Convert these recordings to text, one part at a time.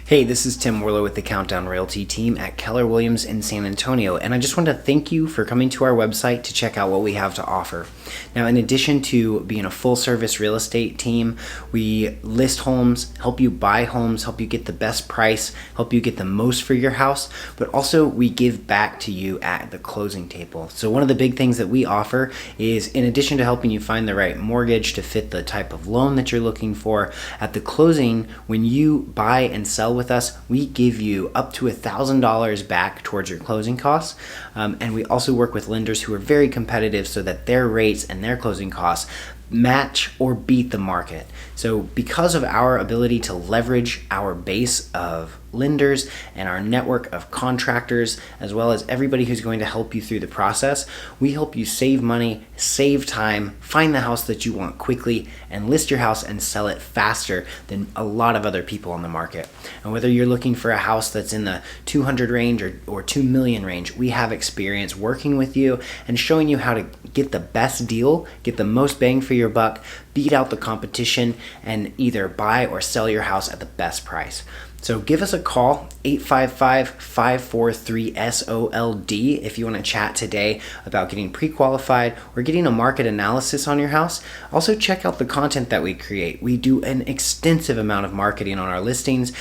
Hey, this is Tim Warlow with the Countdown Realty team at Keller Williams in San Antonio, and I just want to thank you for coming to our website to check out what we have to offer. Now, in addition to being a full-service real estate team, we list homes, help you buy homes, help you get the best price, help you get the most for your house, but also we give back to you at the closing table. So one of the big things that we offer is, in addition to helping you find the right mortgage to fit the type of loan that you're looking for, at the closing, when you buy and sell with us, we give you up to $1,000 back towards your closing costs. And we also work with lenders who are very competitive so that their rates and their closing costs match or beat the market. So because of our ability to leverage our base of lenders and our network of contractors, as well as everybody who's going to help you through the process, we help you save money, save time, find the house that you want quickly, and list your house and sell it faster than a lot of other people on the market. And whether you're looking for a house that's in the 200 range or 2 million range, we have experience working with you and showing you how to get the best deal, get the most bang for your buck, beat out the competition, and either buy or sell your house at the best price. So give us a call, 855-543-SOLD, if you want to chat today about getting pre-qualified or getting a market analysis on your house. Also check out the content that we create. We do an extensive amount of marketing on our listings.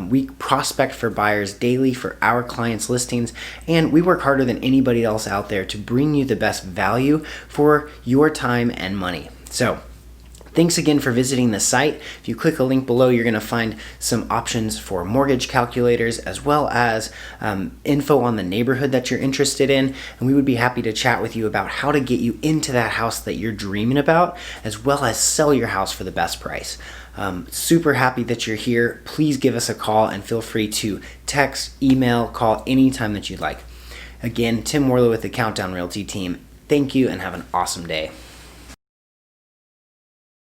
We prospect for buyers daily for our clients' listings, and we work harder than anybody else out there to bring you the best value for your time and money. So thanks again for visiting the site. If you click a link below, you're going to find some options for mortgage calculators, as well as info on the neighborhood that you're interested in. And we would be happy to chat with you about how to get you into that house that you're dreaming about, as well as sell your house for the best price. Super happy that you're here. Please give us a call and feel free to text, email, call anytime that you'd like. Again, Tim Warlow with the Countdown Realty team. Thank you and have an awesome day.